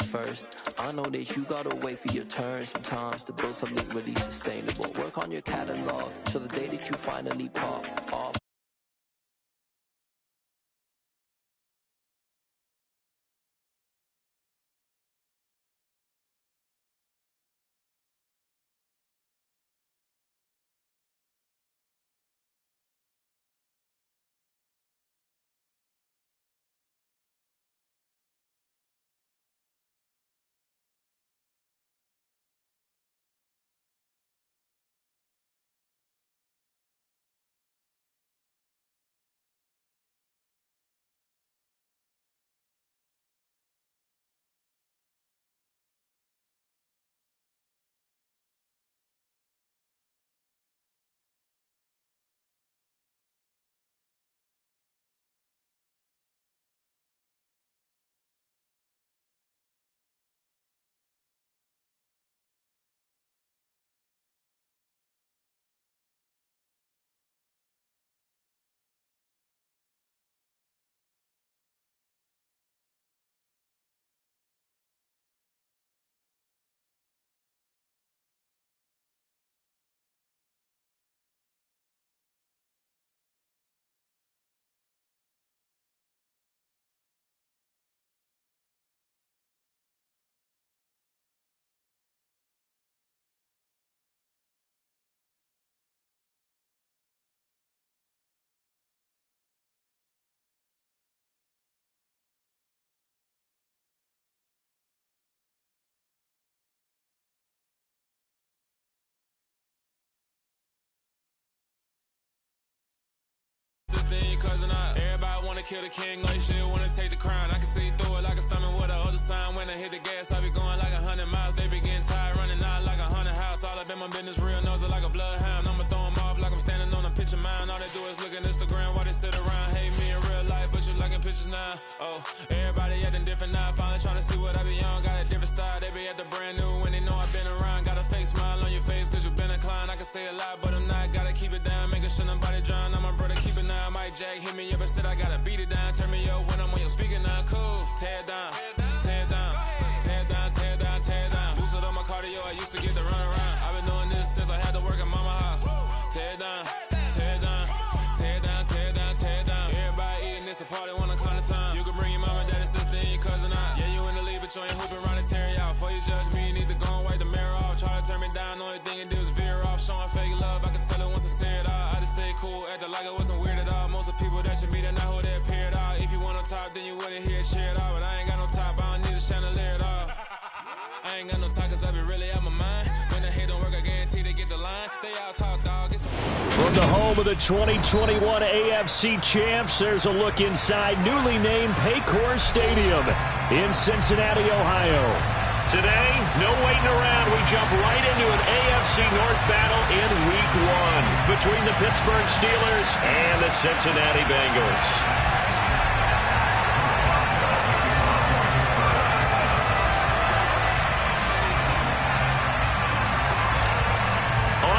first. I know that you gotta wait for your turn sometimes to build something really sustainable. Work on your catalog so the day that you finally pop off. Everybody wanna kill the king, like shit, wanna take the crown. I can see through it like a stomach with a other sign. When I hit the gas, I be going like 100 miles. They be getting tired, running out like 100 house. All up in my business, real nose it like a bloodhound. I'ma throw them off like I'm standing on a picture mound. All they do is look at Instagram while they sit around. Hate me in real life, but you liking pictures now. Oh, everybody acting different now. Finally trying to see what I be on. Got a different style, they be at the brand new when they know I've been around. Got a fake smile on your face, cause you been inclined. I can say a lot, but I'm not. Gotta keep it down, making sure nobody drown. I'm my brother, keep it now. Mike Jack hit me up and said I gotta beat it down. Turn me up when I'm on your speaker now. Cool, tear it down, tear it down, tear it down, tear it down, tear it down. Boosted up my cardio, I used to get the run around. I've been doing this since I had to work at mama house. Tear it down, tear it down, tear it down, tear it down, tear it down. Everybody eating this a party, wanna climb the time. You can bring your mama, daddy, sister, and your cousin out. Yeah, you in the lead, but you ain't hooping around and tear you out. Before you judge me, you need to go and wipe the mirror off. Try to turn me down, only thing it do is veer off. Showing fake love, I can tell it once I say it all. I just stay cool, acting like I wasn't weird at all. Most of the people that you meet are not who they appear at all. If you want on top, then you wouldn't hear it cheer at all. But I ain't got no top, I don't need a chandelier at all. I ain't got no time, cause I be really out my mind. When the hate don't work, I guarantee they get the line. They all talk, dog. From the home of the 2021 AFC champs, there's a look inside newly named Paycor Stadium in Cincinnati, Ohio. Today, no waiting around. We jump right into an AFC North battle in Week 1 between the Pittsburgh Steelers and the Cincinnati Bengals.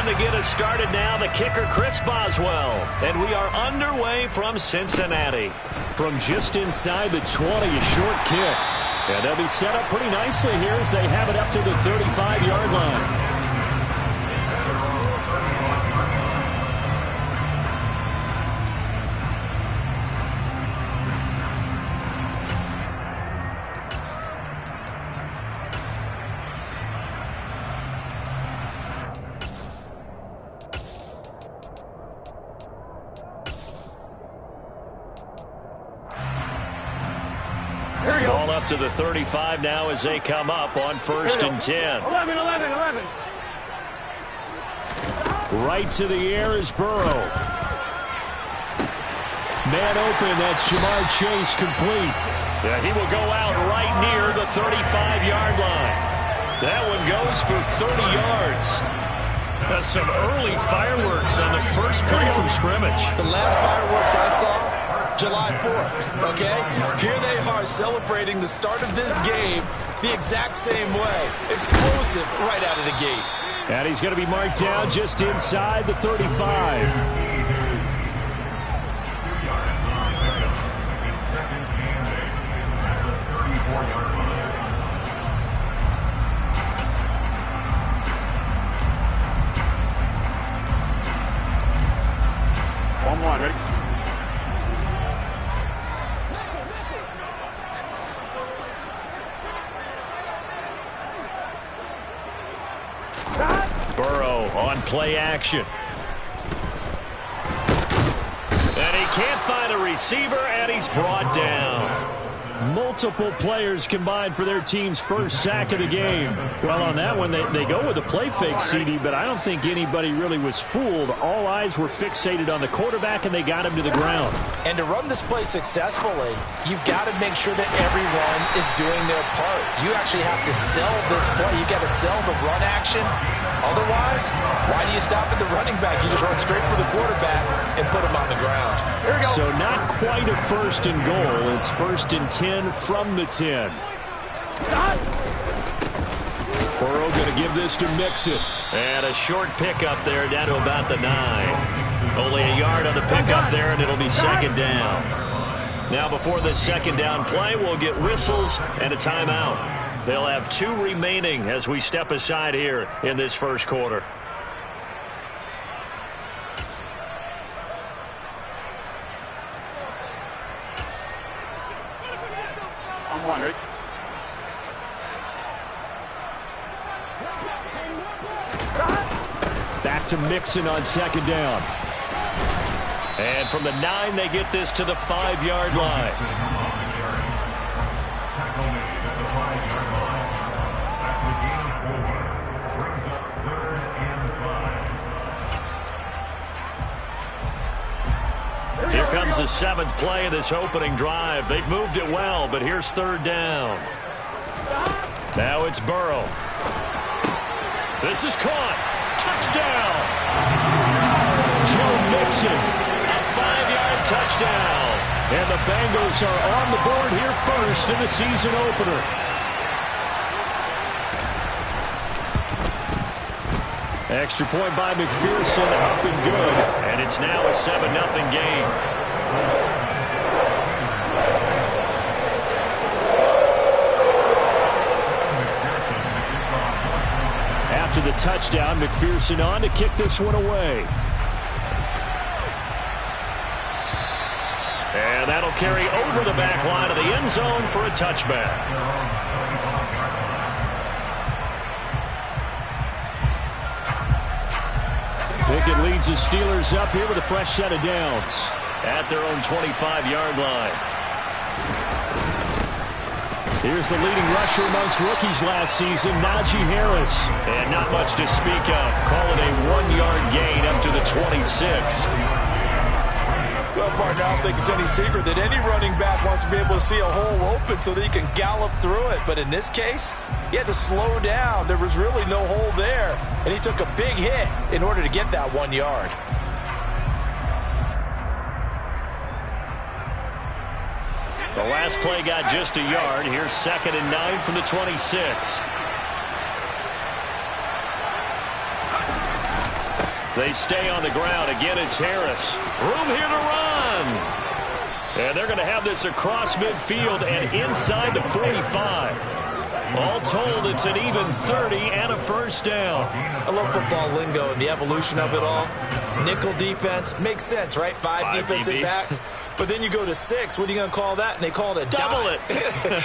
To get us started now, the kicker Chris Boswell. And we are underway from Cincinnati. From just inside the 20, a short kick. And they'll be set up pretty nicely here as they have it up to the 35-yard line. Ball up to the 35 now as they come up on 1st and 10. 11. Right to the air is Burrow. Man open, that's Jamar Chase complete. Yeah, he will go out right near the 35-yard line. That one goes for 30 yards. That's some early fireworks on the first play from scrimmage. The last fireworks I saw, July 4th, okay? Here they are celebrating the start of this game the exact same way. Explosive right out of the gate. And he's going to be marked down just inside the 35. On play action. And he can't find a receiver, and he's brought down. Multiple players combined for their team's first sack of the game. Well, on that one, they go with a play fake, CD, but I don't think anybody really was fooled. All eyes were fixated on the quarterback, and they got him to the ground. And to run this play successfully, you've got to make sure that everyone is doing their part. You actually have to sell this play. You've got to sell the run action. Otherwise, why do you stop at the running back? You just run straight for the quarterback and put him on the ground. Here we go. So not quite a first and goal. It's first and 10 from the 10. Burrow going to give this to Mixon. And a short pickup there down to about the 9. Only a yard on the pickup there, and it'll be second down. Now before this second down play, we'll get whistles and a timeout. They'll have 2 remaining as we step aside here in this first quarter. I'm wondering. Back to Mixon on second down. And from the 9, they get this to the 5-yard line. Here comes the 7th play of this opening drive. They've moved it well, but here's third down. Now it's Burrow. This is caught. Touchdown. Joe Mixon, a 5-yard touchdown. And the Bengals are on the board here first in the season opener. Extra point by McPherson, up and good. And it's now a 7-0 game. After the touchdown, McPherson on to kick this one away. And that'll carry over the back line of the end zone for a touchback. Pickett leads the Steelers up here with a fresh set of downs at their own 25-yard line. Here's the leading rusher amongst rookies last season, Najee Harris. And not much to speak of. Call it a 1-yard gain up to the 26. Well, partner, I don't think it's any secret that any running back wants to be able to see a hole open so that he can gallop through it. But in this case, he had to slow down. There was really no hole there. And he took a big hit in order to get that 1 yard. The last play got just a yard. Here's 2nd and 9 from the 26. They stay on the ground. Again, it's Harris. Room here to run. And they're going to have this across midfield and inside the 45. All told, it's an even 30 and a first down. I love football lingo and the evolution of it all. Nickel defense makes sense, right? 5 defensive backs. But then you go to 6. What are you going to call that? And they call it a double dime.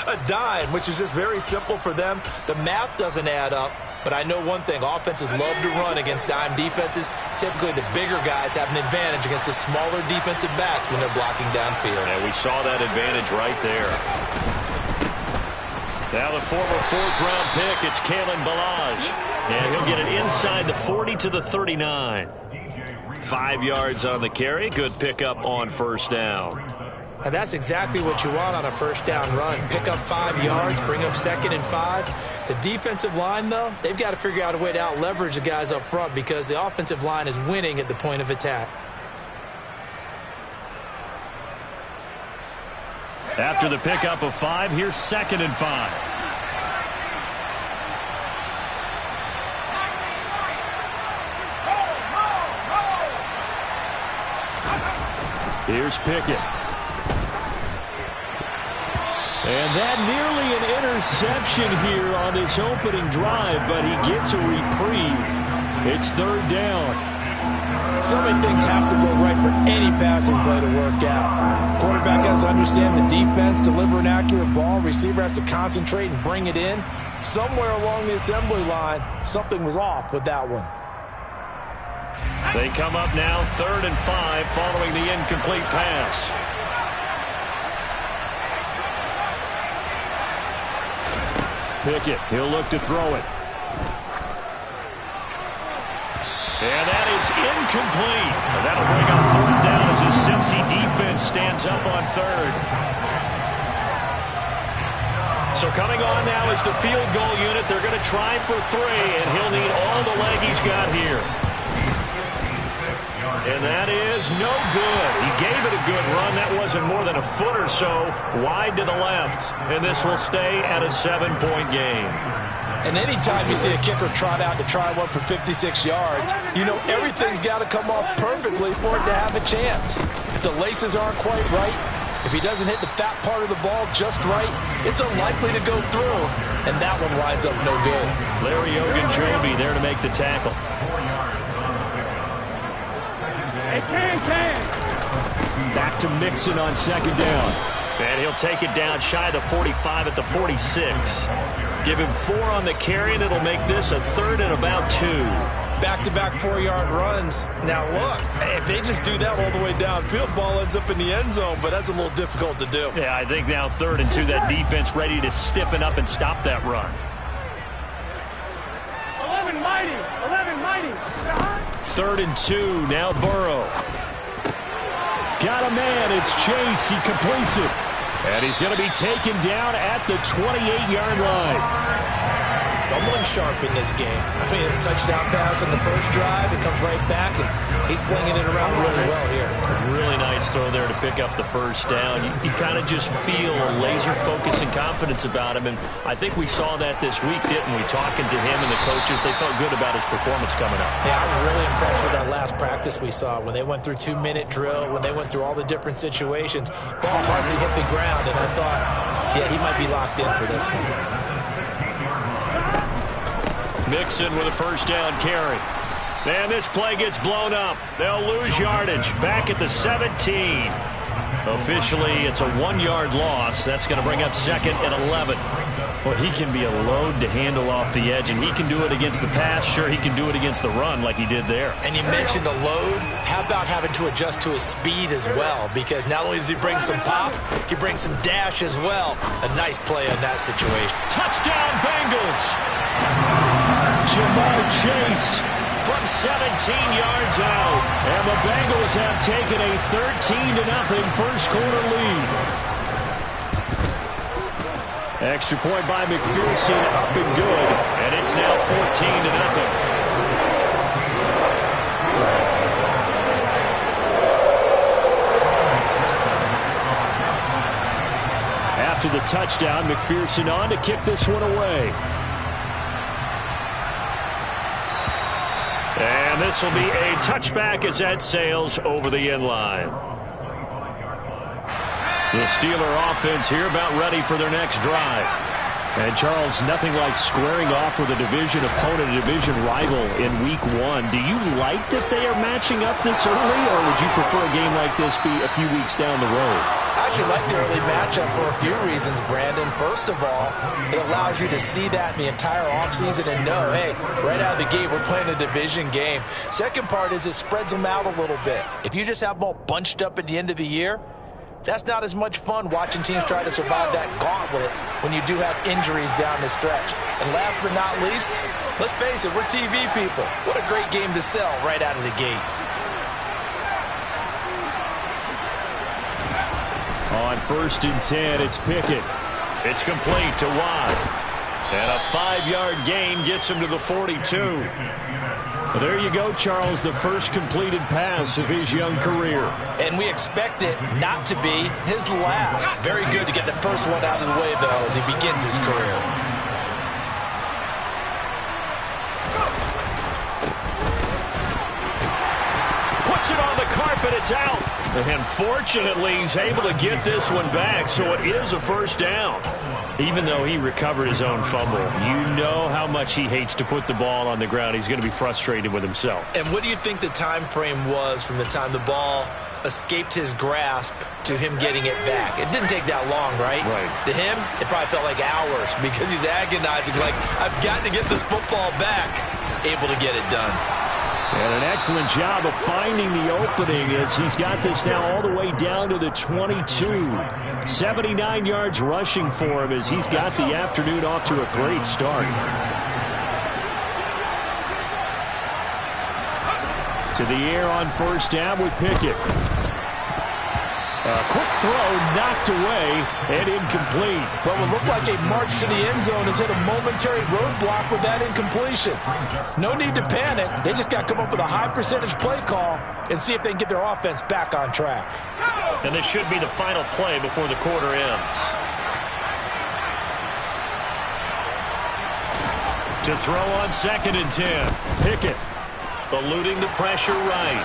A dime, which is just very simple for them. The math doesn't add up. But I know one thing, offenses love to run against dime defenses. Typically, the bigger guys have an advantage against the smaller defensive backs when they're blocking downfield. And we saw that advantage right there. Now the former 4th-round pick, it's Kalen Ballage. And he'll get it inside the 40 to the 39. 5 yards on the carry. Good pickup on first down. And that's exactly what you want on a first down run. Pick up 5 yards, bring up 2nd and 5. The defensive line, though, they've got to figure out a way to out-leverage the guys up front because the offensive line is winning at the point of attack. After the pickup of 5, here's 2nd and 5. Here's Pickett. And that nearly an interception here on this opening drive, but he gets a reprieve. It's 3rd down. So many things have to go right for any passing play to work out. Quarterback has to understand the defense, deliver an accurate ball. Receiver has to concentrate and bring it in. Somewhere along the assembly line, something was off with that one. They come up now 3rd and 5 following the incomplete pass. Pickett, he'll look to throw it. And that is incomplete. That'll bring up 4th down as his Cincy defense stands up on 3rd. So coming on now is the field goal unit. They're going to try for 3, and he'll need all the leg he's got here. And that is no good. He gave it a good run. That wasn't more than a foot or so wide to the left. And this will stay at a 7-point game. And anytime you see a kicker trot out to try one for 56 yards, you know everything's got to come off perfectly for it to have a chance. If the laces aren't quite right, if he doesn't hit the fat part of the ball just right, it's unlikely to go through. And that one winds up no good. Larry Ogunjobi there to make the tackle. Back to Mixon on 2nd down. And he'll take it down shy of the 45 at the 46. Give him 4 on the carry, and it'll make this a 3rd and about 2. Back-to-back 4-yard runs. Now, look, if they just do that all the way downfield, ball ends up in the end zone, but that's a little difficult to do. Yeah, I think now 3rd and 2, that defense ready to stiffen up and stop that run. 11 mighty. 3rd and 2, now Burrow. Got a man, it's Chase, he completes it. And he's going to be taken down at the 28-yard line. Someone sharp in this game. I mean, a touchdown pass on the first drive. It comes right back, and he's flinging it around really well here. Really nice throw there to pick up the first down. You kind of just feel a laser focus and confidence about him, and I think we saw that this week, didn't we? Talking to him and the coaches, they felt good about his performance coming up. Yeah, I was really impressed with that last practice we saw when they went through 2-minute drill, when they went through all the different situations. Ball hardly hit the ground, and I thought, yeah, he might be locked in for this one. Mixon with a first down carry. And this play gets blown up. They'll lose yardage. Back at the 17. Officially, it's a 1-yard loss. That's going to bring up 2nd and 11. Well, he can be a load to handle off the edge, and he can do it against the pass. Sure, he can do it against the run like he did there. And you mentioned a load. How about having to adjust to his speed as well? Because not only does he bring some pop, he brings some dash as well. A nice play on that situation. Touchdown, Bengals! Jamar Chase from 17 yards out. And the Bengals have taken a 13-0 first quarter lead. Extra point by McPherson, up and good. And it's now 14-0. After the touchdown, McPherson on to kick this one away. And this will be a touchback as that sails over the end line. The Steeler offense here about ready for their next drive. And, Charles, nothing like squaring off with a division opponent, a division rival in Week 1. Do you like that they are matching up this early, or would you prefer a game like this be a few weeks down the road? I actually like the early matchup for a few reasons, Brandon. First of all, it allows you to see that in the entire offseason and know, hey, right out of the gate, we're playing a division game. Second part is it spreads them out a little bit. If you just have them all bunched up at the end of the year, that's not as much fun watching teams try to survive that gauntlet when you do have injuries down the stretch. And last but not least, let's face it, we're TV people. What a great game to sell right out of the gate. On 1st and 10, it's Pickett. It's complete to Watt. And a 5-yard gain gets him to the 42. Well, there you go, Charles, the first completed pass of his young career. And we expect it not to be his last. Very good to get the first one out of the way, though, as he begins his career. Puts it on the carpet, it's out. And fortunately, he's able to get this one back, so it is a first down. Even though he recovered his own fumble, you know how much he hates to put the ball on the ground. He's going to be frustrated with himself. And what do you think the time frame was from the time the ball escaped his grasp to him getting it back? It didn't take that long, right? Right. To him, it probably felt like hours because he's agonizing, like, I've got to get this football back. Able to get it done. And an excellent job of finding the opening as he's got this now all the way down to the 22. 79 yards rushing for him as he's got the afternoon off to a great start. To the air on first down with Pickett. A quick throw knocked away and incomplete. What will look like a march to the end zone has hit a momentary roadblock with that incompletion. No need to panic. They just got to come up with a high percentage play call and see if they can get their offense back on track. And this should be the final play before the quarter ends. To throw on 2nd and 10. Pickett eluding the pressure right.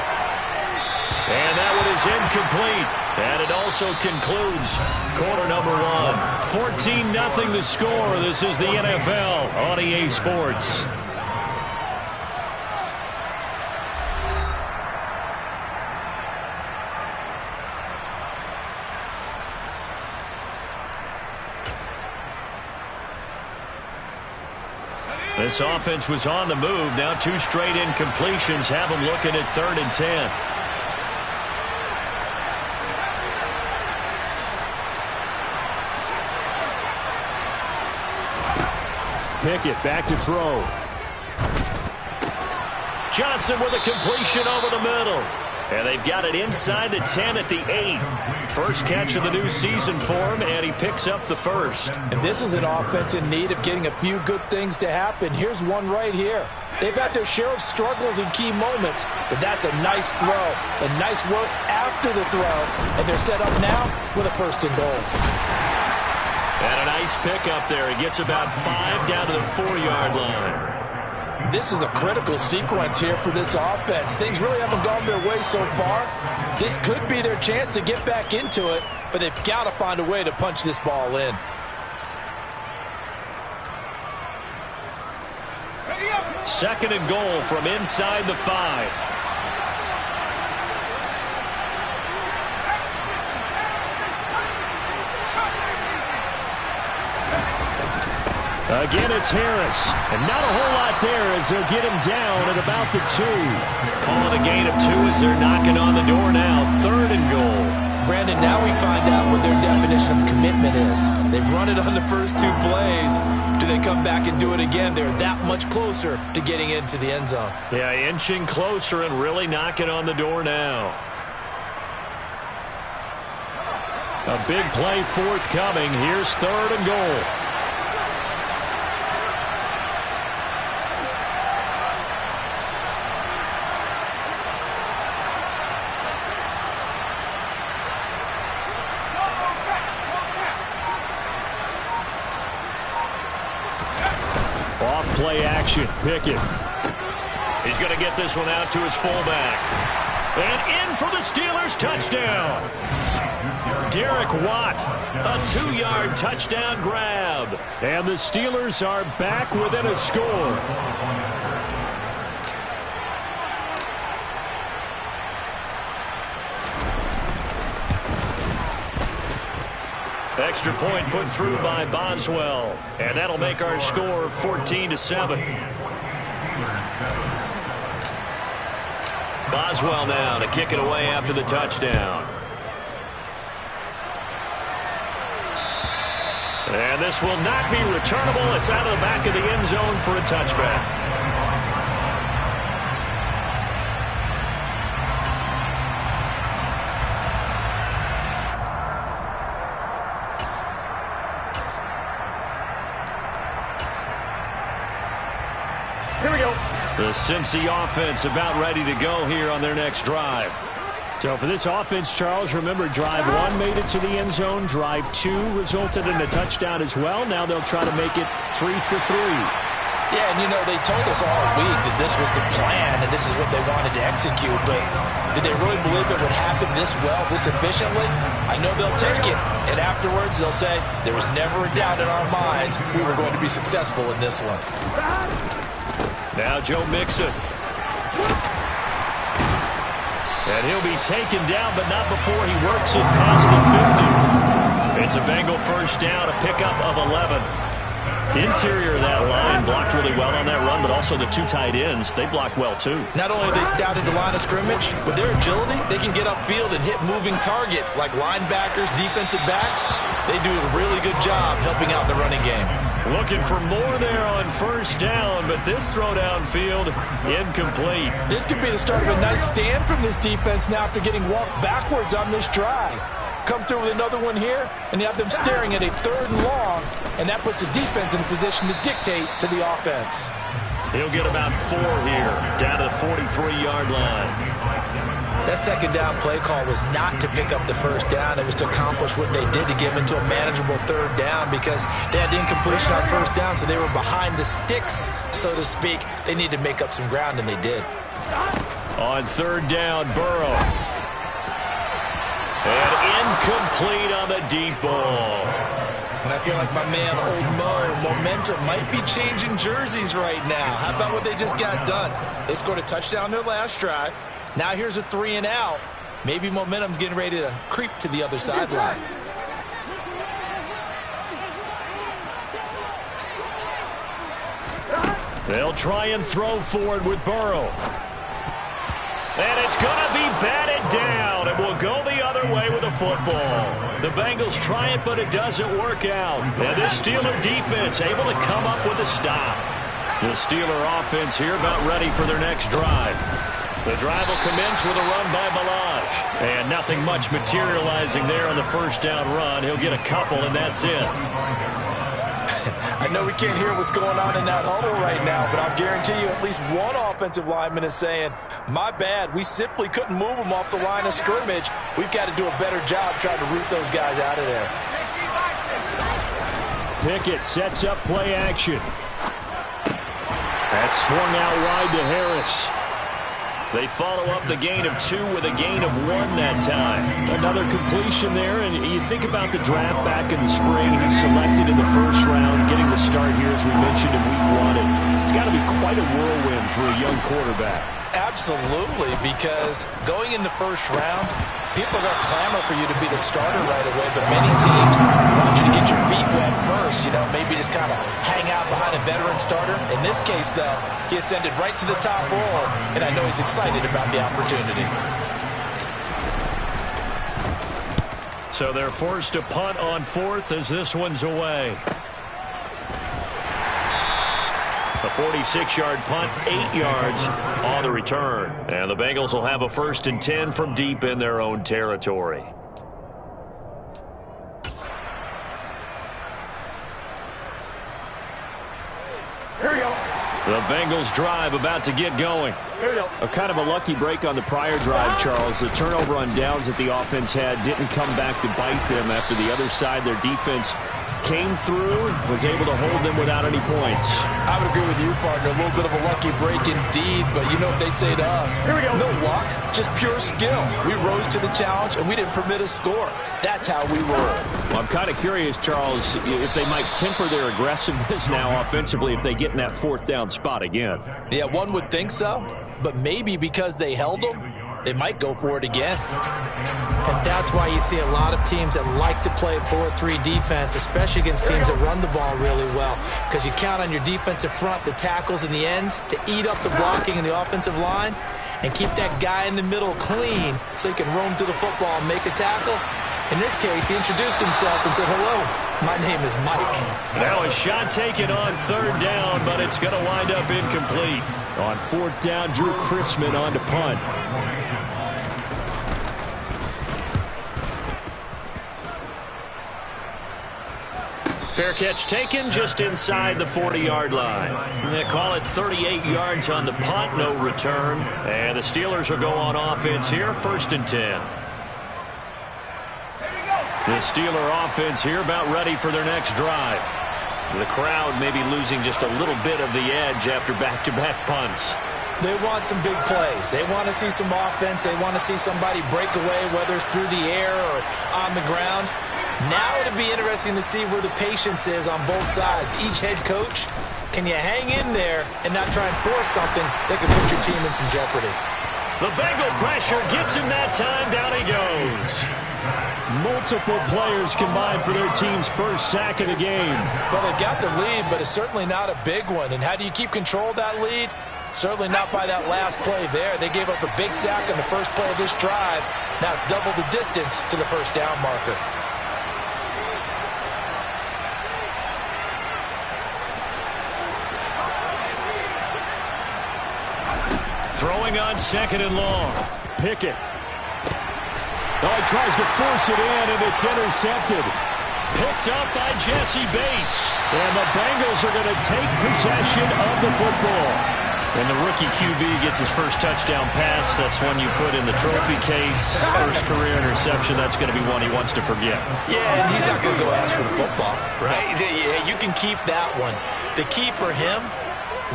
And that one is incomplete. And it also concludes quarter number 1. 14-0 the score. This is the NFL on EA Sports. This offense was on the move. Now 2 straight incompletions have them looking at 3rd and 10. Pickett back to throw. Johnson with a completion over the middle. And they've got it inside the 10 at the 8. First catch of the new season for him, and he picks up the first. And this is an offense in need of getting a few good things to happen. Here's one right here. They've had their share of struggles in key moments, but that's a nice throw. And nice work after the throw. And they're set up now with a 1st and goal. And a nice pick up there. He gets about 5 down to the 4-yard line. This is a critical sequence here for this offense. Things really haven't gone their way so far. This could be their chance to get back into it, but they've got to find a way to punch this ball in. Second and goal from inside the 5. Again, it's Harris. And not a whole lot there as they'll get him down at about the 2. Calling a gain of 2 as they're knocking on the door now. 3rd and goal. Brandon, now we find out what their definition of commitment is. They've run it on the first 2 plays. Do they come back and do it again? They're that much closer to getting into the end zone. Yeah, inching closer and really knocking on the door now. A big play forthcoming. Here's 3rd and goal. Play action. Pickett. He's going to get this one out to his fullback. And in for the Steelers touchdown. Derek Watt, a 2-yard touchdown grab. And the Steelers are back within a score. Extra point put through by Boswell. And that'll make our score 14-7. Boswell now to kick it away after the touchdown. And this will not be returnable. It's out of the back of the end zone for a touchback. Here we go. The Cincy offense about ready to go here on their next drive. So for this offense, Charles, remember drive 1 made it to the end zone. Drive 2 resulted in a touchdown as well. Now they'll try to make it 3 for 3. Yeah, and you know, they told us all week that this was the plan and this is what they wanted to execute. But did they really believe it would happen this well, this efficiently? I know they'll take it. And afterwards, they'll say, there was never a doubt in our minds we were going to be successful in this one. Now Joe Mixon. And he'll be taken down, but not before he works it past the 50. It's a Bengal first down, a pickup of 11. Interior of that line blocked really well on that run, but also the two tight ends, they blocked well too. Not only are they stout at the line of scrimmage, with their agility, they can get upfield and hit moving targets like linebackers, defensive backs. They do a really good job helping out the running game. Looking for more there on first down, but this throw downfield incomplete. This could be the start of a nice stand from this defense now after getting walked backwards on this drive. Come through with another one here, and you have them staring at a 3rd and long, and that puts the defense in a position to dictate to the offense. He'll get about 4 here, down to the 43-yard line. That second down play call was not to pick up the first down. It was to accomplish what they did to get them into a manageable 3rd down because they had incompletion on first down, so they were behind the sticks, so to speak. They needed to make up some ground, and they did. On 3rd down, Burrow. And incomplete on the deep ball. And I feel like my man, Old Mo, momentum might be changing jerseys right now. How about what they just got done? They scored a touchdown their last drive. Now here's a 3 and out. Maybe momentum's getting ready to creep to the other sideline. They'll try and throw forward with Burrow. And it's going to be batted down. It will go the other way with the football. The Bengals try it, but it doesn't work out. And this Steeler defense able to come up with a stop. The Steeler offense here about ready for their next drive. The drive will commence with a run by Balaj. And nothing much materializing there on the first down run. He'll get a couple, and that's it. I know we can't hear what's going on in that huddle right now, but I'll guarantee you at least one offensive lineman is saying, my bad, we simply couldn't move them off the line of scrimmage. We've got to do a better job trying to root those guys out of there. Pickett sets up play action. That's swung out wide to Harris. They follow up the gain of 2 with a gain of 1 that time. Another completion there, and you think about the draft back in the spring. He's selected in the first round, getting the start here, as we mentioned in week 1. It's got to be quite a whirlwind for a young quarterback. Absolutely, because going in the first round, people are going to clamor for you to be the starter right away, but many teams want you to get your feet wet first, maybe just kind of hang out behind a veteran starter. In this case, though, he ascended right to the top roll, and I know he's excited about the opportunity. So they're forced to punt on 4th as this one's away. A 46-yard punt, 8 yards on the return. And the Bengals will have a 1st and 10 from deep in their own territory. Here we go. The Bengals drive about to get going. Here we go. A kind of a lucky break on the prior drive, Charles. The turnover on downs that the offense had didn't come back to bite them after the other side. Their defense came through, was able to hold them without any points. I would agree with you, partner. A little bit of a lucky break indeed, but you know what they'd say to us? Here we go. No luck, just pure skill. We rose to the challenge, and we didn't permit a score. That's how we roll. Well, I'm kind of curious, Charles, if they might temper their aggressiveness now offensively if they get in that 4th down spot again. Yeah, one would think so, but maybe because they held them, they might go for it again. And that's why you see a lot of teams that like to play 4-3 defense, especially against teams that run the ball really well, because you count on your defensive front, the tackles and the ends, to eat up the blocking in the offensive line and keep that guy in the middle clean so he can roam to the football and make a tackle. In this case, he introduced himself and said, hello, my name is Mike. Now a shot taken on 3rd down, but it's going to wind up incomplete. On 4th down, Drew Chrisman on to punt. Fair catch taken just inside the 40-yard line. They call it 38 yards on the punt, no return. And the Steelers will go on offense here, 1st and 10. The Steeler offense here about ready for their next drive. The crowd maybe losing just a little bit of the edge after back-to-back punts. They want some big plays. They want to see some offense. They want to see somebody break away, whether it's through the air or on the ground. Now it'll be interesting to see where the patience is on both sides. Each head coach, can you hang in there and not try and force something that could put your team in some jeopardy? The Bengal pressure gets him that time. Down he goes. Multiple players combined for their team's first sack of the game. Well, they've got the lead, but it's certainly not a big one. And how do you keep control of that lead? Certainly not by that last play there. They gave up a big sack on the first play of this drive. Now it's double the distance to the first down marker. Throwing on 2nd and long. Pickett. Oh, he tries to force it in, and it's intercepted. Picked up by Jesse Bates. And the Bengals are going to take possession of the football. And the rookie QB gets his first touchdown pass. That's one you put in the trophy case. First career interception, that's going to be one he wants to forget. Yeah, and he's not going to go ask for the football, right? Yeah, you can keep that one. The key for him,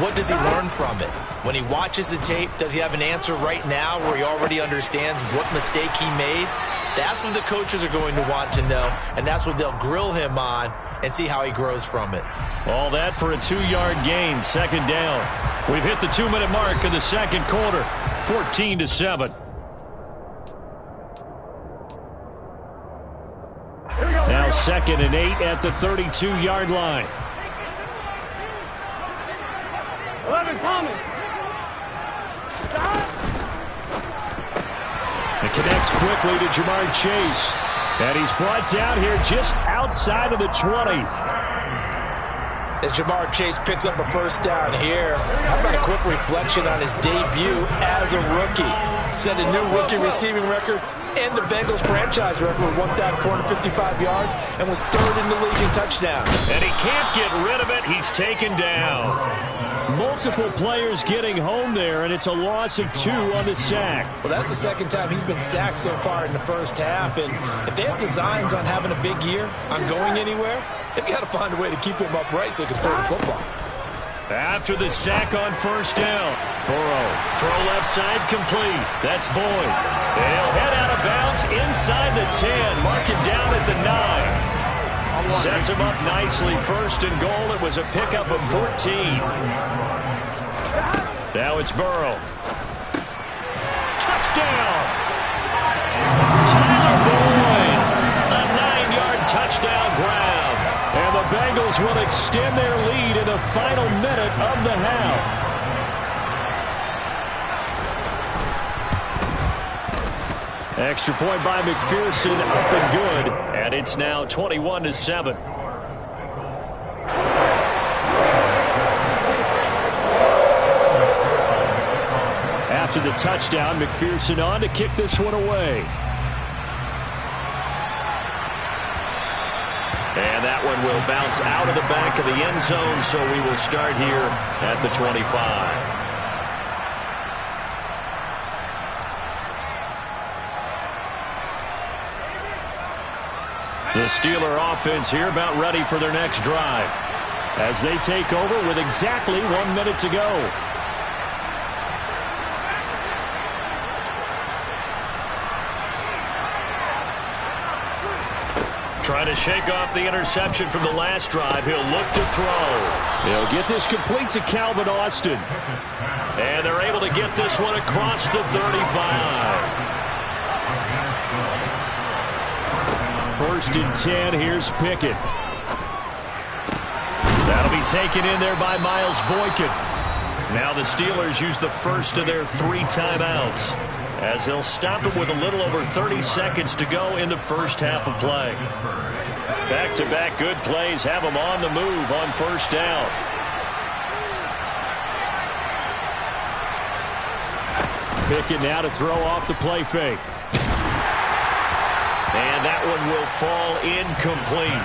what does he learn from it? When he watches the tape, does he have an answer right now where he already understands what mistake he made? That's what the coaches are going to want to know, and that's what they'll grill him on and see how he grows from it. All that for a 2-yard gain, 2nd down. We've hit the 2-minute mark in the second quarter, 14-7. Now 2nd and 8 at the 32-yard line. 11 coming. It connects quickly to Jamar Chase. And he's brought down here just outside of the 20. As Jamar Chase picks up a first down here, how about a quick reflection on his debut as a rookie? Set a new rookie receiving record and the Bengals franchise record with 1,455 yards and was 3rd in the league in touchdowns. And he can't get rid of it. He's taken down. Multiple players getting home there, and it's a loss of 2 on the sack. Well, that's the 2nd time he's been sacked so far in the first half, and if they have designs on having a big year, on going anywhere, they've got to find a way to keep him upright so they can throw the football. After the sack on first down, Burrow, throw left side complete. That's Boyd. They'll head out of bounds inside the 10, mark it down at the 9. Sets him up nicely. 1st and goal. It was a pickup of 14. Now it's Burrow. Touchdown! Tyler Boyd. A 9-yard touchdown grab. And the Bengals will extend their lead in the final minute of the half. Extra point by McPherson, up and good. And it's now 21-7. After the touchdown, McPherson on to kick this one away. And that one will bounce out of the back of the end zone, so we will start here at the 25. The Steeler offense here about ready for their next drive as they take over with exactly 1 minute to go. Trying to shake off the interception from the last drive. He'll look to throw. He'll get this complete to Calvin Austin. And they're able to get this one across the 35. 1st and 10. Here's Pickett. That'll be taken in there by Miles Boykin. Now the Steelers use the first of their 3 timeouts as they'll stop it with a little over 30 seconds to go in the first half of play. Back-to-back good plays have them on the move on first down. Pickett now to throw off the play fake. And that one will fall incomplete.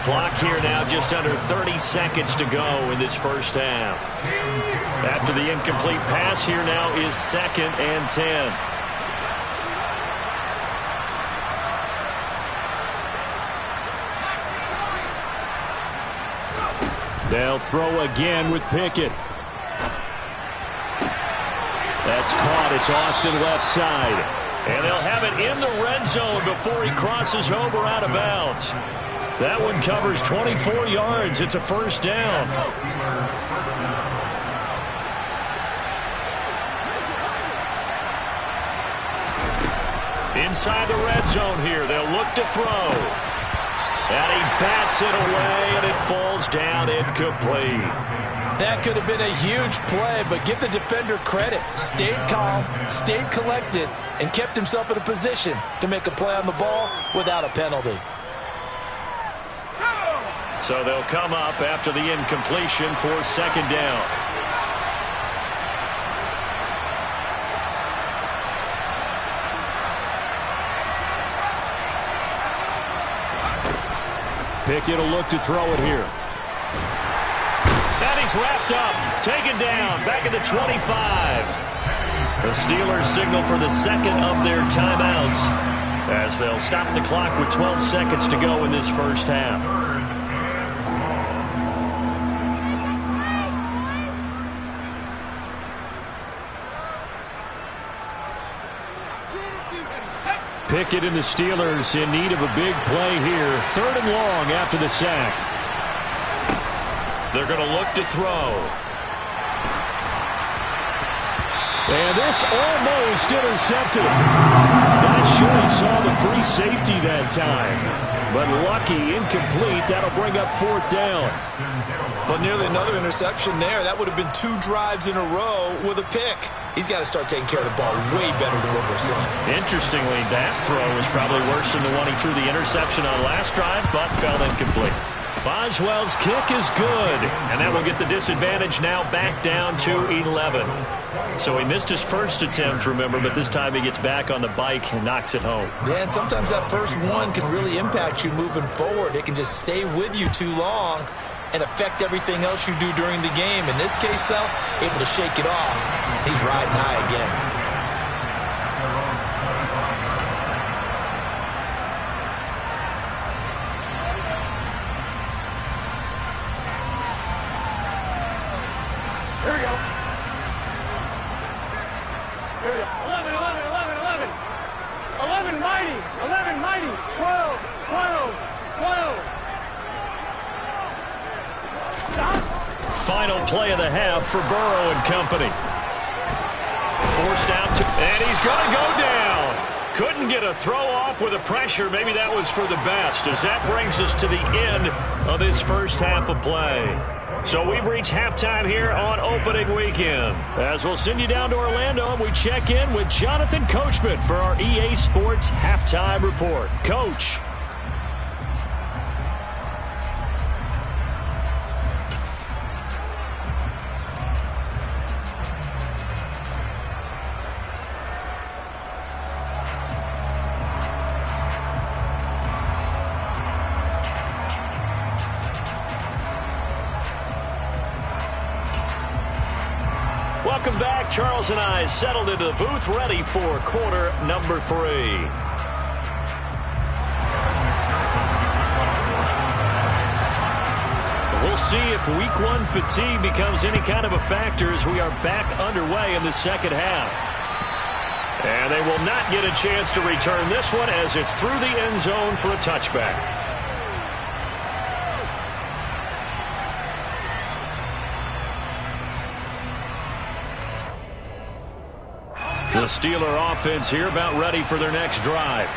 Clock here now just under 30 seconds to go in this first half. After the incomplete pass, here now is 2nd and 10. They'll throw again with Pickett. That's caught. It's Austin left side. And they'll have it in the red zone before he crosses over out of bounds. That one covers 24 yards. It's a first down. Inside the red zone here, they'll look to throw. And he bats it away, and it falls down incomplete. That could have been a huge play, but give the defender credit. Stayed calm, stayed collected, and kept himself in a position to make a play on the ball without a penalty. So they'll come up after the incompletion for second down. Pickett will look to throw it here. And he's wrapped up, taken down, back at the 25. The Steelers signal for the second of their timeouts as they'll stop the clock with 12 seconds to go in this first half. Pickett and the Steelers in need of a big play here. 3rd and long after the sack. They're going to look to throw. And this almost intercepted. Not sure he saw the free safety that time. But lucky, incomplete. That'll bring up 4th down. Well, nearly another interception there. That would have been 2 drives in a row with a pick. He's got to start taking care of the ball way better than what we're seeing. Interestingly, that throw was probably worse than the one he threw the interception on last drive, but fell incomplete. Boswell's kick is good, and that will get the disadvantage now back down to 11. So he missed his first attempt, remember, but this time he gets back on the bike and knocks it home. Yeah, and sometimes that first one can really impact you moving forward. It can just stay with you too long and affect everything else you do during the game. In this case, though, able to shake it off. He's riding high again. Here we go. Here we go. 11, 11, 11, 11. 11 mighty. 11 mighty. 12, 12, 12. Final play of the half for Burrow and company. Forced out to, and he's going to go down. Couldn't get a throw off with the pressure. Maybe that was for the best, as that brings us to the end of this first half of play. So we've reached halftime here on opening weekend. As we'll send you down to Orlando, we check in with Jonathan Coachman for our EA Sports Halftime Report. Coach. Welcome back. Charles and I settled into the booth, ready for quarter number 3. We'll see if week 1 fatigue becomes any kind of a factor as we are back underway in the second half. And they will not get a chance to return this one as it's through the end zone for a touchback. The Steeler offense here about ready for their next drive.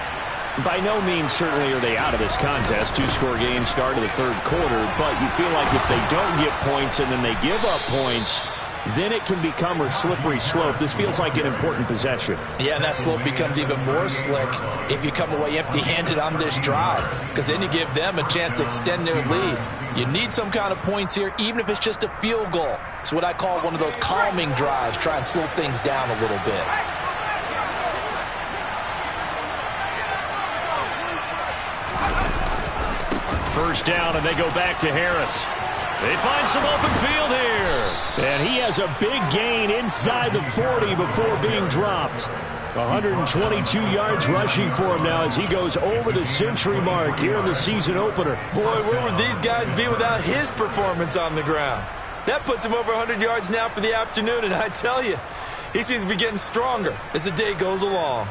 By no means certainly are they out of this contest. 2-score game start of the 3rd quarter, but you feel like if they don't get points and then they give up points, then it can become a slippery slope. This feels like an important possession. Yeah, and that slope becomes even more slick if you come away empty-handed on this drive, because then you give them a chance to extend their lead. You need some kind of points here, even if it's just a field goal. It's what I call one of those calming drives, try and slow things down a little bit. First down, and they go back to Harris. They find some open field here. And he has a big gain inside the 40 before being dropped. 122 yards rushing for him now as he goes over the century mark here in the season opener. Boy, where would these guys be without his performance on the ground? That puts him over 100 yards now for the afternoon, and I tell you, he seems to be getting stronger as the day goes along.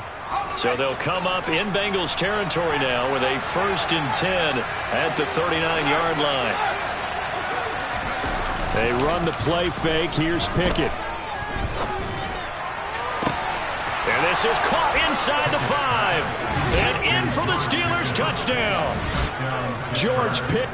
So they'll come up in Bengals territory now with a 1st and 10 at the 39-yard line. They run the play fake. Here's Pickett. And this is caught inside the 5. And in for the Steelers touchdown. George Pitt.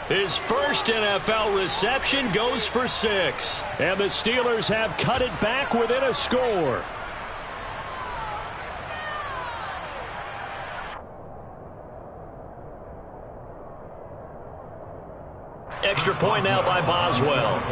His first NFL reception goes for 6. And the Steelers have cut it back within a score. Extra point now by Boswell.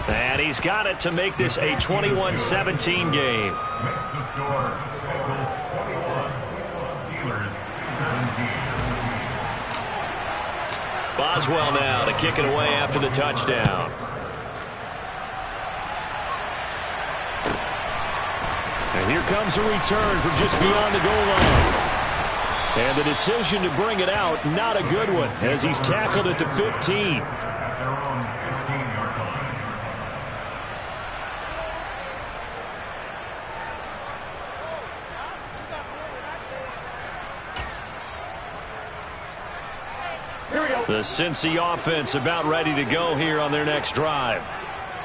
And he's got it to make this a 21-17 game. Makes the score. Eagles 21, Steelers 17. Boswell now to kick it away after the touchdown. And here comes a return from just beyond the goal line. And the decision to bring it out, not a good one, as he's tackled at the 15. At their own 15-yard line. The Cincy offense about ready to go here on their next drive.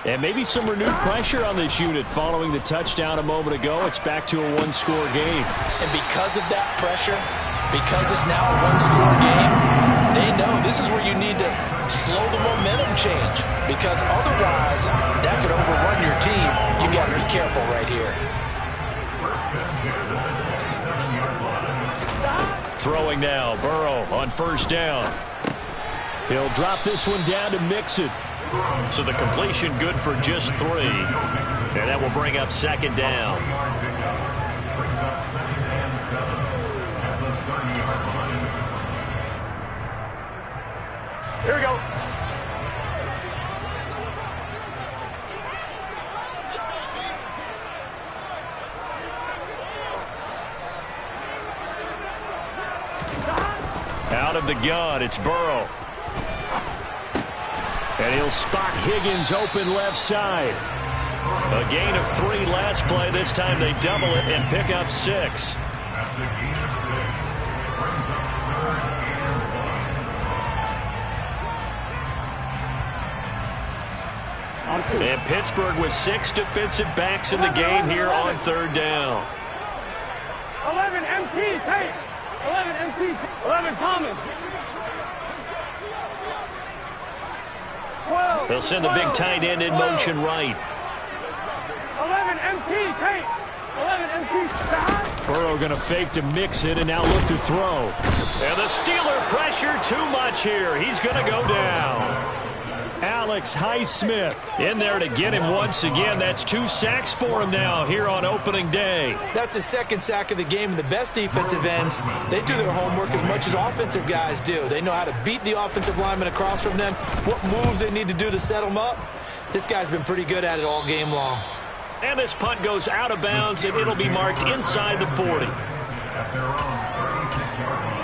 And maybe some renewed pressure on this unit following the touchdown a moment ago. It's back to a one-score game. And because of that pressure, because it's now a one-score game, they know this is where you need to slow the momentum change. Because otherwise, that could overrun your team. You've got to be careful right here. Throwing now, Burrow on first down. He'll drop this one down to Mixon. So the completion good for just 3. And that will bring up second down. Here we go. Out of the gun, it's Burrow. And he'll spot Higgins open left side. A gain of 3 last play. This time they double it and pick up 6. That's a gain of 6. Brings up 3rd and 1. And Pittsburgh with 6 defensive backs in the game here on third down. 11 MT, Tate. 11 MT, 11 Thomas. 12. They'll send the big tight end in motion right. 11 MT, Tate. 11 MT. Burrow going to fake to Mixon and now look to throw. And the Steeler pressure too much here. He's going to go down. Alex Highsmith in there to get him once again. That's 2 sacks for him now here on opening day. That's his 2nd sack of the game. And the best defensive ends, they do their homework as much as offensive guys do. They know how to beat the offensive lineman across from them, what moves they need to do to set them up. This guy's been pretty good at it all game long. And this punt goes out of bounds, and it'll be marked inside the 40. At their own 36-yard line.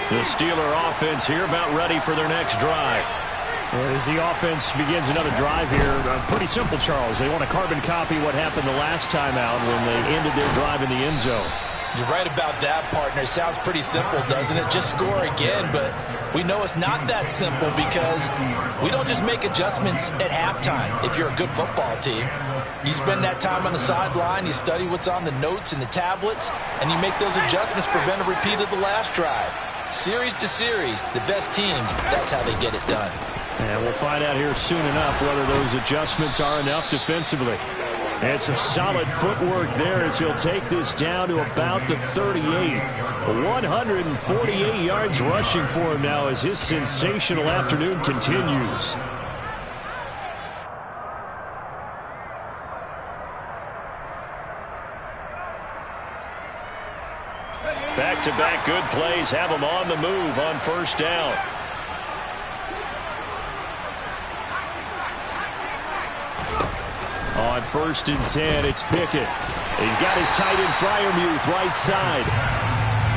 The Steeler offense here about ready for their next drive. And as the offense begins another drive here, pretty simple, Charles. They want to carbon copy what happened the last time out when they ended their drive in the end zone. You're right about that, partner. It sounds pretty simple, doesn't it? Just score again, but we know it's not that simple because we don't just make adjustments at halftime if you're a good football team. You spend that time on the sideline, you study what's on the notes and the tablets, and you make those adjustments, prevent a repeat of the last drive. Series to series, the best teams, that's how they get it done. And we'll find out here soon enough whether those adjustments are enough defensively. And some solid footwork there as he'll take this down to about the 38. 148 yards rushing for him now as his sensational afternoon continues. Back-to-back good plays have him on the move on first down. On 1st and 10, it's Pickett. He's got his tight end Freiermuth right side.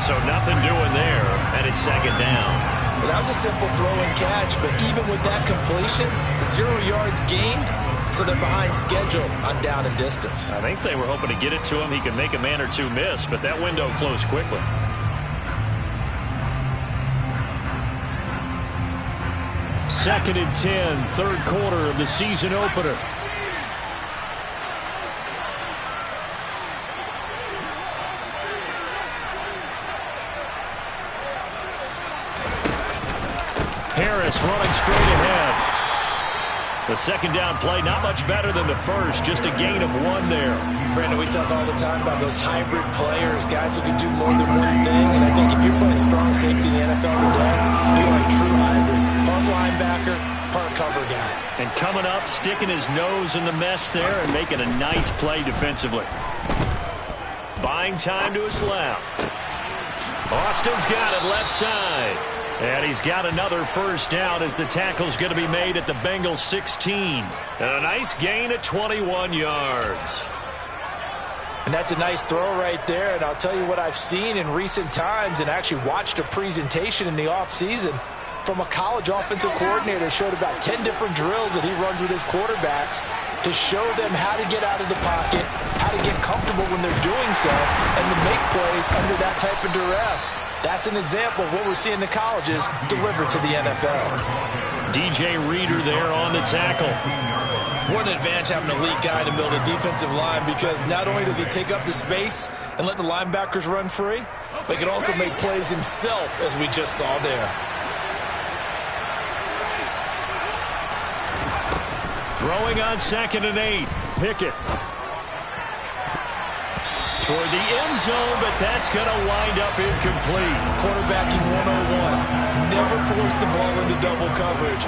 So nothing doing there, and it's 2nd down. Well, that was a simple throw and catch, but even with that completion, 0 yards gained, so they're behind schedule on down and distance. I think they were hoping to get it to him. He could make a man or two miss, but that window closed quickly. Second and 10, 3rd quarter of the season opener. Harris running straight ahead. The 2nd down play, not much better than the first, just a gain of 1 there. Brandon, we talk all the time about those hybrid players, guys who can do more than one thing. And I think if you're playing strong safety in the NFL today, you are a true hybrid. Part linebacker, part cover guy. And coming up, sticking his nose in the mess there and making a nice play defensively. Buying time to his left. Austin's got it left side. And he's got another first down as the tackle's going to be made at the Bengals 16. And a nice gain of 21 yards. And that's a nice throw right there. And I'll tell you what I've seen in recent times and actually watched a presentation in the offseason from a college offensive coordinator. Showed about 10 different drills that he runs with his quarterbacks to show them how to get out of the pocket, how to get comfortable when they're doing so, and to make plays under that type of duress. That's an example of what we're seeing the colleges deliver to the NFL. DJ Reader there on the tackle. What an advantage having an elite guy in the middle of the defensive line, because not only does he take up the space and let the linebackers run free, but he can also make plays himself, as we just saw there. Throwing on 2nd and 8. Pickett. Toward the end zone, but that's going to wind up incomplete. Quarterbacking 101. Never force the ball into double coverage,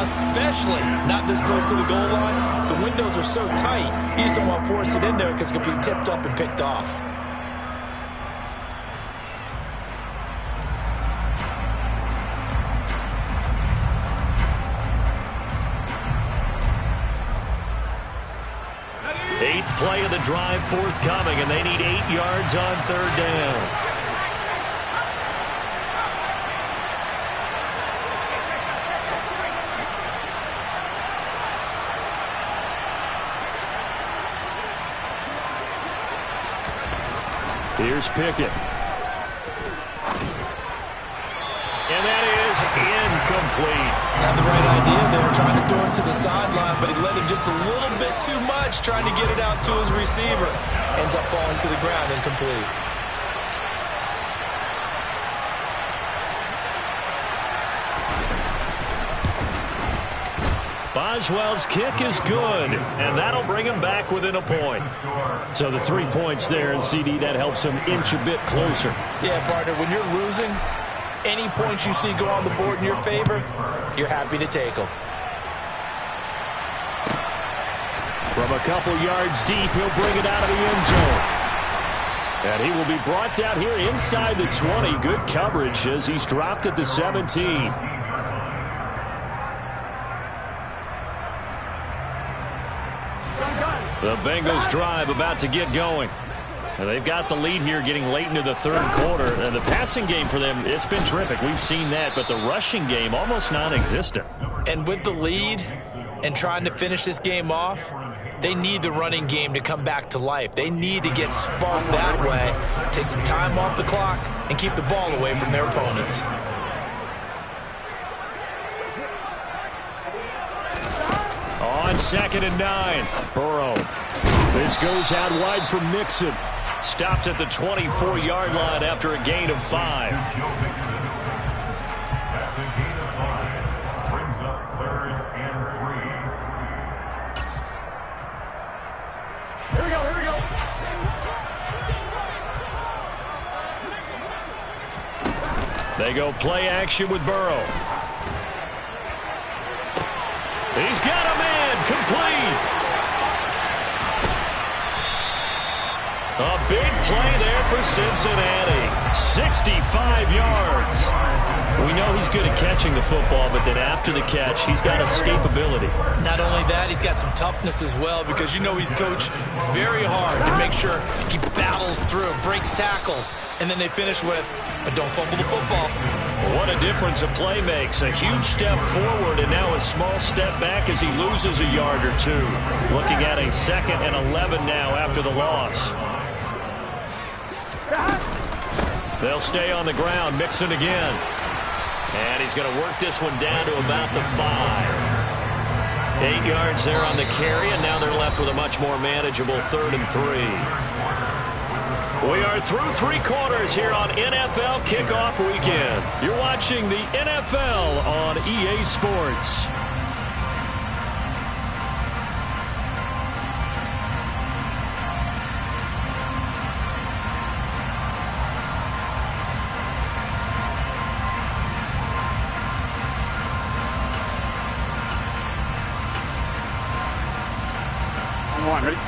especially not this close to the goal line. The windows are so tight, you just don't want to force it in there because it could be tipped up and picked off. Eighth play of the drive forthcoming, and they need 8 yards on 3rd down. Here's Pickett. And that is incomplete. Had the right idea there, trying to throw it to the sideline, but he let him just a little bit too much, trying to get it out to his receiver. Ends up falling to the ground, incomplete. Boswell's kick is good, and that'll bring him back within a point. So the 3 points there, and CD, that helps him inch a bit closer. Yeah, partner, when you're losing, any points you see go on the board in your favor, you're happy to take them. From a couple yards deep, he'll bring it out of the end zone. And he will be brought down here inside the 20. Good coverage as he's dropped at the 17. The Bengals drive about to get going. And they've got the lead here getting late into the 3rd quarter. And the passing game for them, it's been terrific. We've seen that, but the rushing game almost non-existent. And with the lead and trying to finish this game off, They need the running game to come back to life. They need to get sparked that way, take some time off the clock, and keep the ball away from their opponents. On 2nd and 9, Burrow. This goes out wide for Mixon. Stopped at the 24-yard line after a gain of 5. That's a gain of 5. Brings up 3rd and 3. Here we go, here we go. They go play action with Burrow. He's got a man, complete. A big play there for Cincinnati. 65 yards. We know he's good at catching the football, but then after the catch, he's got escapability. Not only that, he's got some toughness as well, because you know he's coached very hard to make sure he battles through, breaks tackles, and then they finish with, but don't fumble the football. What a difference a play makes. A huge step forward and now a small step back as he loses a yard or two. Looking at a 2nd and 11 now after the loss. They'll stay on the ground. Mixon again. And he's going to work this one down to about the 5. 8 yards there on the carry, and now they're left with a much more manageable 3rd and 3. We are through 3 quarters here on NFL Kickoff Weekend. You're watching the NFL on EA Sports.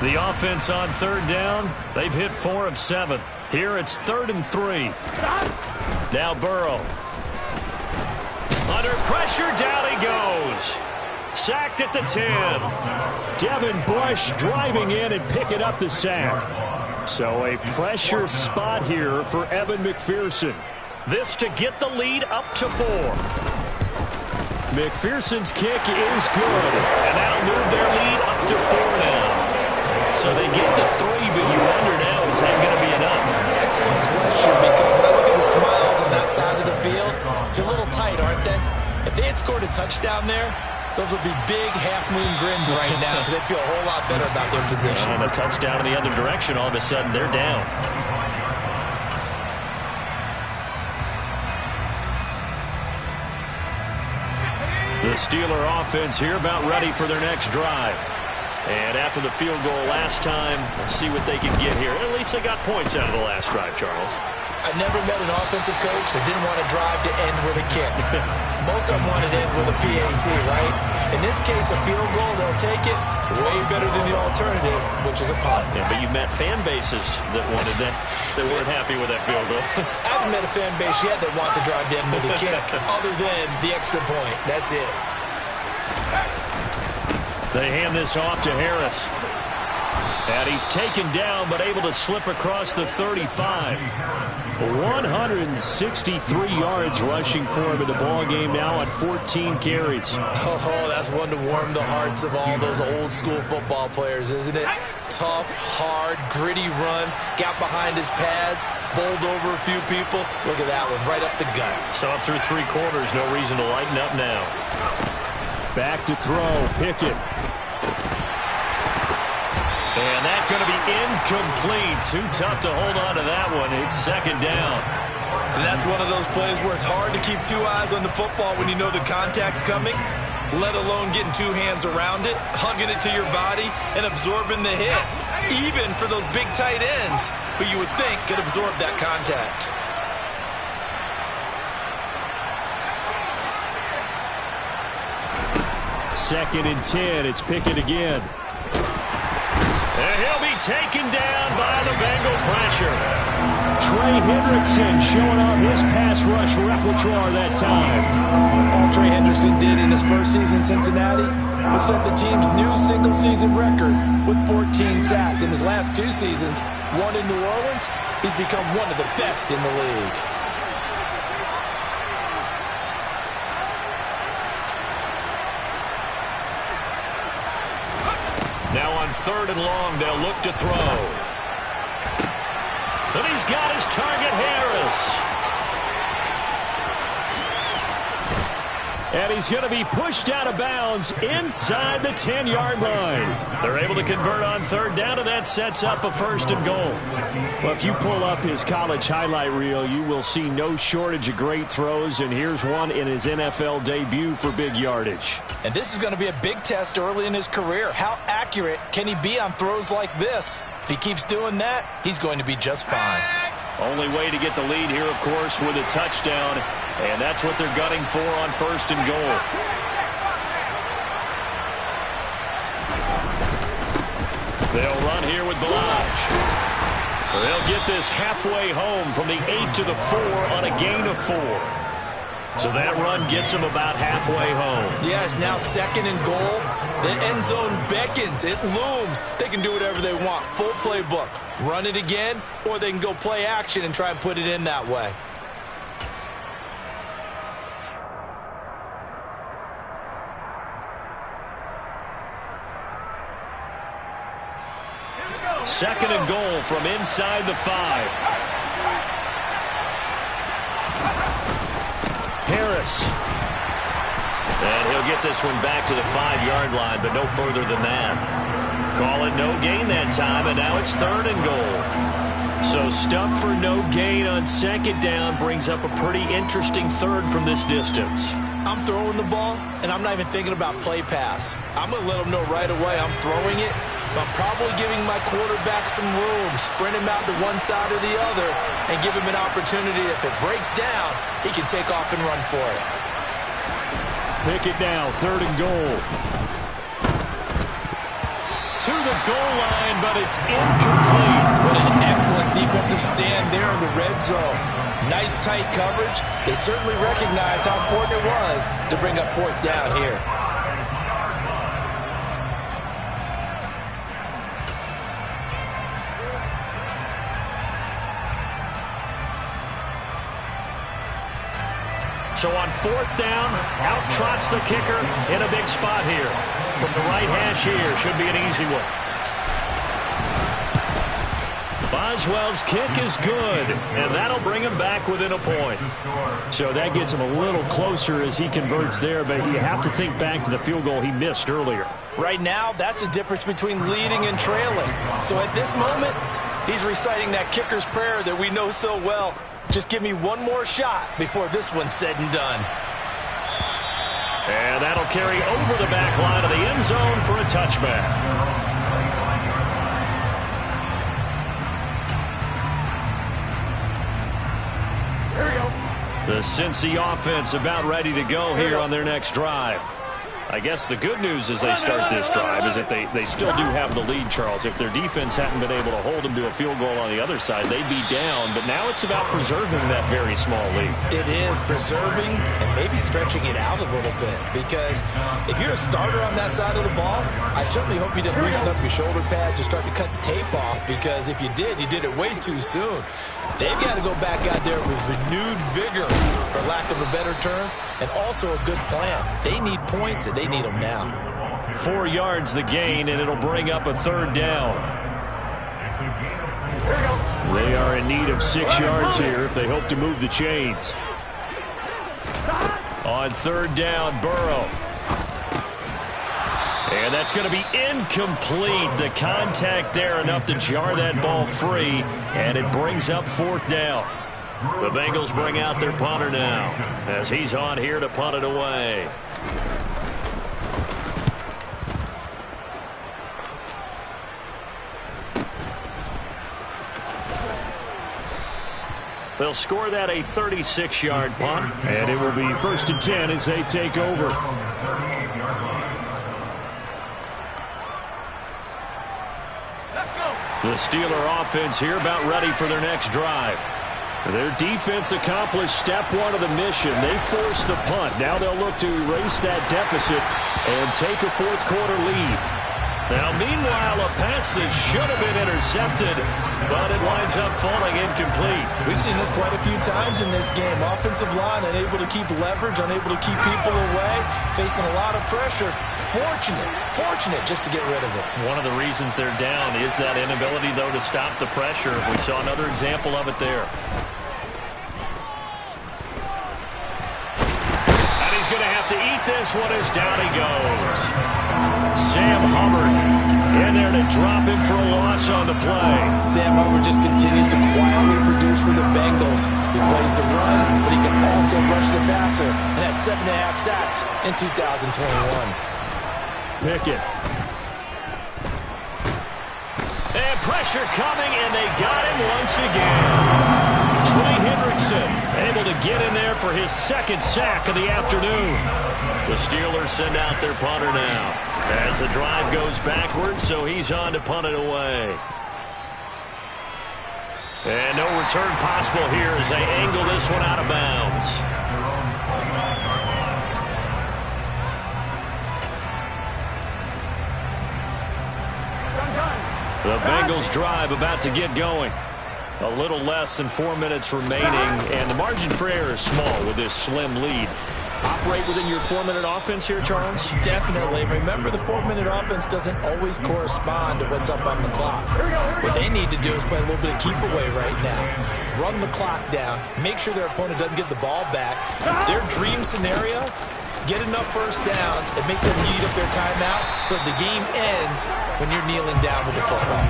The offense on 3rd down, they've hit 4 of 7. Here it's 3rd and 3. Now Burrow. Under pressure, down he goes. Sacked at the 10. Devin Bush driving in and picking up the sack. So a pressure spot here for Evan McPherson. This to get the lead up to 4. McPherson's kick is good, and that'll move their lead up to 4 now. So they get to 3, but you wonder now, is that going to be enough? Excellent question, because when I look at the smiles on that side of the field, they're a little tight, aren't they? If they had scored a touchdown there, those would be big half-moon grins right now, because they feel a whole lot better about their position. And a touchdown in the other direction, all of a sudden they're down. The Steeler offense here about ready for their next drive. And after the field goal last time, see what they can get here. At least they got points out of the last drive, Charles. I've never met an offensive coach that didn't want to drive to end with a kick. Most of them want to end with a PAT, right? In this case, a field goal, they'll take it way better than the alternative, which is a punt. Yeah, but you've met fan bases that wanted that, that weren't happy with that field goal. I haven't met a fan base yet that wants to drive to end with a kick, other than the extra point. That's it. They hand this off to Harris. And he's taken down, but able to slip across the 35. 163 yards rushing for him in the ball game now on 14 carries. Oh, that's one to warm the hearts of all those old school football players, isn't it? Tough, hard, gritty run, got behind his pads, bowled over a few people. Look at that one, right up the gut. So up through 3 quarters, no reason to lighten up now. Back to throw, Pickett. And that's going to be incomplete. Too tough to hold on to that one. It's 2nd down. And that's one of those plays where it's hard to keep 2 eyes on the football when you know the contact's coming, let alone getting 2 hands around it, hugging it to your body, and absorbing the hit, even for those big tight ends who you would think could absorb that contact. Second and 10. It's Pickett again. And he'll be taken down by the Bengal pressure. Trey Hendrickson showing off his pass rush repertoire that time. All Trey Hendrickson did in his first season in Cincinnati was set the team's new single-season record with 14 sacks. In his last 2 seasons, one in New Orleans, he's become one of the best in the league. Now on 3rd and long, they'll look to throw. And he's got his target, Harris. And he's going to be pushed out of bounds inside the 10-yard line. They're able to convert on 3rd down, and that sets up a 1st and goal. Well, if you pull up his college highlight reel, you will see no shortage of great throws, and here's one in his NFL debut for big yardage. And this is going to be a big test early in his career. How accurate can he be on throws like this? If he keeps doing that, he's going to be just fine. Only way to get the lead here, of course, with a touchdown, and that's what they're gunning for on 1st and goal. They'll run here with Balaj. They'll get this halfway home from the 8 to the 4 on a gain of 4. So that run gets them about halfway home. Yeah, it's now 2nd and goal. The end zone beckons. It looms. They can do whatever they want. Full playbook. Run it again, or they can go play action and try and put it in that way. Second and goal from inside the 5. Harris. And he'll get this one back to the 5-yard line, but no further than that. Call it no gain that time, and now it's 3rd and goal. So stuff for no gain on 2nd down brings up a pretty interesting 3rd from this distance. I'm throwing the ball, and I'm not even thinking about play pass. I'm going to let them know right away I'm throwing it, but I'm probably giving my quarterback some room, sprint him out to one side or the other, and give him an opportunity. If it breaks down, he can take off and run for it. Pick it now, 3rd and goal. To the goal line, but it's incomplete. What an excellent defensive stand there in the red zone. Nice tight coverage. They certainly recognized how important it was to bring up 4th down here. So on 4th down, out trots the kicker in a big spot here. From the right hash here, should be an easy one. Boswell's kick is good, and that'll bring him back within a point. So that gets him a little closer as he converts there, but you have to think back to the field goal he missed earlier. Right now, that's the difference between leading and trailing. So at this moment, he's reciting that kicker's prayer that we know so well. Just give me one more shot before this one's said and done. And that'll carry over the back line of the end zone for a touchback. The Cincy offense about ready to go here on their next drive. I guess the good news as they start this drive is that they still do have the lead, Charles. If their defense hadn't been able to hold them to a field goal on the other side, they'd be down. But now it's about preserving that very small lead. It is preserving and maybe stretching it out a little bit. Because if you're a starter on that side of the ball, I certainly hope you didn't loosen up your shoulder pads or start to cut the tape off. Because if you did it way too soon. They've got to go back out there with renewed vigor, for lack of a better term, and also a good plan. They need points, and they need them now. 4 yards the gain, and it'll bring up a 3rd down. They are in need of 6 yards here if they hope to move the chains. On 3rd down, Burrow. And that's going to be incomplete. The contact there enough to jar that ball free, and it brings up 4th down. The Bengals bring out their punter now as he's on here to punt it away. They'll score that a 36-yard punt, and it will be 1st and 10 as they take over. The Steeler offense here about ready for their next drive. Their defense accomplished step 1 of the mission. They forced the punt. Now they'll look to erase that deficit and take a 4th quarter lead. Now, meanwhile, a pass that should have been intercepted, but it winds up falling incomplete. We've seen this quite a few times in this game. Offensive line unable to keep leverage, unable to keep people away, facing a lot of pressure. Fortunate just to get rid of it. One of the reasons they're down is that inability, though, to stop the pressure. We saw another example of it there. And he's going to have to eat this one as down he goes. Sam Hubbard in there to drop him for a loss on the play. Sam Hubbard just continues to quietly produce for the Bengals. He plays the run, but he can also rush the passer, and had 7.5 sacks in 2021. Pickett. And pressure coming, and they got him once again. Trey Hendrickson able to get in there for his second sack of the afternoon. The Steelers send out their punter now as the drive goes backwards, so he's on to punt it away. And no return possible here as they angle this one out of bounds. The Bengals drive about to get going. A little less than 4 minutes remaining, and the margin for error is small with this slim lead. Operate within your 4-minute offense here, Charles? Definitely. Remember, the 4-minute offense doesn't always correspond to what's up on the clock. What they need to do is play a little bit of keep away right now. Run the clock down. Make sure their opponent doesn't get the ball back. Their dream scenario, get enough first downs and make them eat up their timeouts so the game ends when you're kneeling down with the football.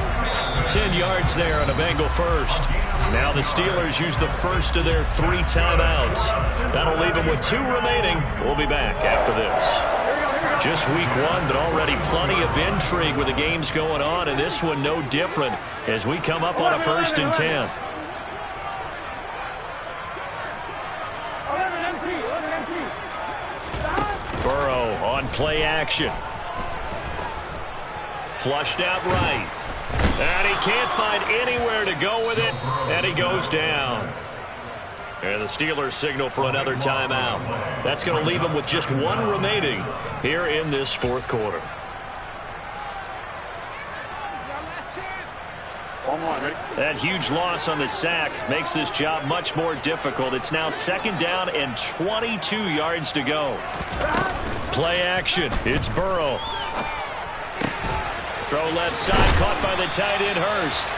10 yards there on a Bengal first. Now the Steelers use the first of their 3 timeouts. That'll leave them with 2 remaining. We'll be back after this. Just week 1, but already plenty of intrigue with the games going on, and this one no different as we come up on a 1st and 10. Burrow on play action. Flushed out right. And he can't find anywhere to go with it, and he goes down. And the Steelers signal for another timeout. That's going to leave them with just 1 remaining here in this 4th quarter. That huge loss on the sack makes this job much more difficult. It's now 2nd down and 22 yards to go. Play action. It's Burrow. Throw left side, caught by the tight end, Hurst.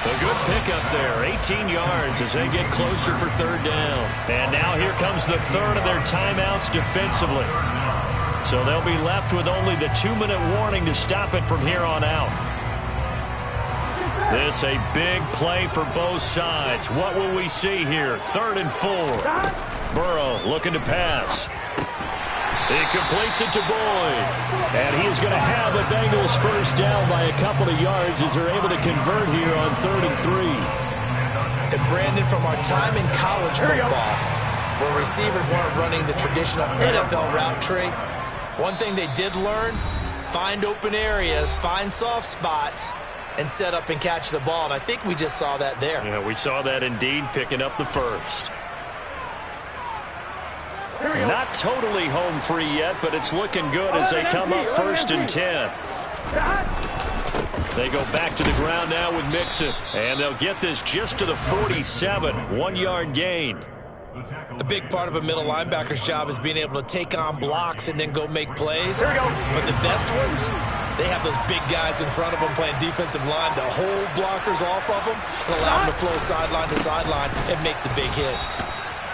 A good pickup there, 18 yards as they get closer for 3rd down. And now here comes the 3rd of their timeouts defensively. So they'll be left with only the 2-minute warning to stop it from here on out. This a big play for both sides. What will we see here? 3rd and 4. Burrow looking to pass. He completes it to Boyd. And he is going to have the Bengals first down by a couple of yards as they're able to convert here on 3rd and 3. And Brandon, from our time in college football, where receivers weren't running the traditional NFL route tree, one thing they did learn, find open areas, find soft spots, and set up and catch the ball. And I think we just saw that there. Yeah, we saw that indeed, picking up the first. Not totally home free yet, but it's looking good as they come up 1st and 10. They go back to the ground now with Mixon, and they'll get this just to the 47, 1-yard gain. A big part of a middle linebacker's job is being able to take on blocks and then go make plays. But the best ones, they have those big guys in front of them playing defensive line to hold blockers off of them and allow them to flow sideline to sideline and make the big hits.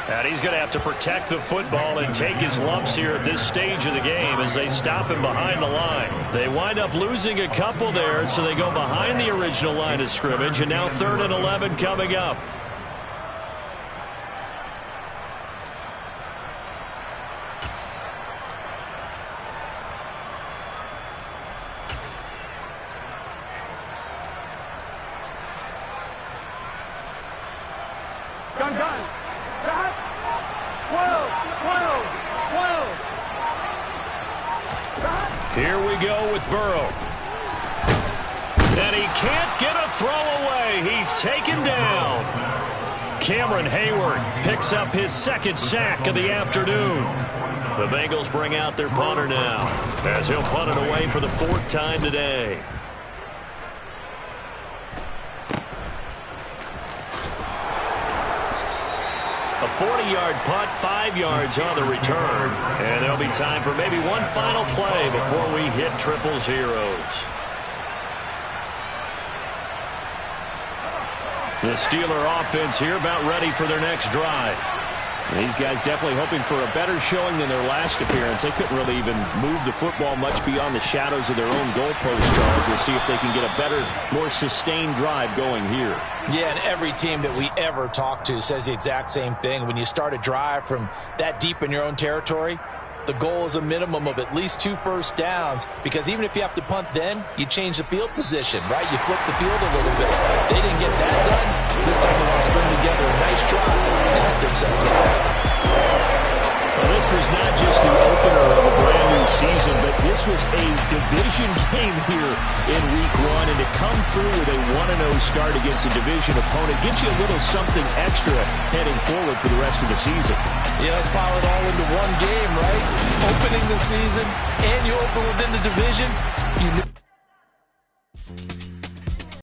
And he's going to have to protect the football and take his lumps here at this stage of the game as they stop him behind the line. They wind up losing a couple there, so they go behind the original line of scrimmage, and now 3rd and 11 coming up. Gun. 12. Here we go with Burrow. And he can't get a throw away. He's taken down. Cameron Hayward picks up his 2nd sack of the afternoon. The Bengals bring out their punter now, as he'll punt it away for the 4th time today. A 40-yard punt, 5 yards on the return. And there'll be time for maybe one final play before we hit triple zeros. The Steeler offense here about ready for their next drive. And these guys definitely hoping for a better showing than their last appearance. They couldn't really even move the football much beyond the shadows of their own goalpost, Charles. We'll see if they can get a better, more sustained drive going here. Yeah, and every team that we ever talk to says the exact same thing. When you start a drive from that deep in your own territory, the goal is a minimum of at least 2 first downs, because even if you have to punt then, you change the field position, right? You flip the field a little bit. They didn't get that done. This time they want to string together a nice drive and help themselves out. Well, this was not just the opener of a brand new season, but this was a division game here in week 1, and to come through with a 1-0 start against a division opponent gives you a little something extra heading forward for the rest of the season. Yeah, let's pile it all into one game, right? Opening the season, and you open within the division. You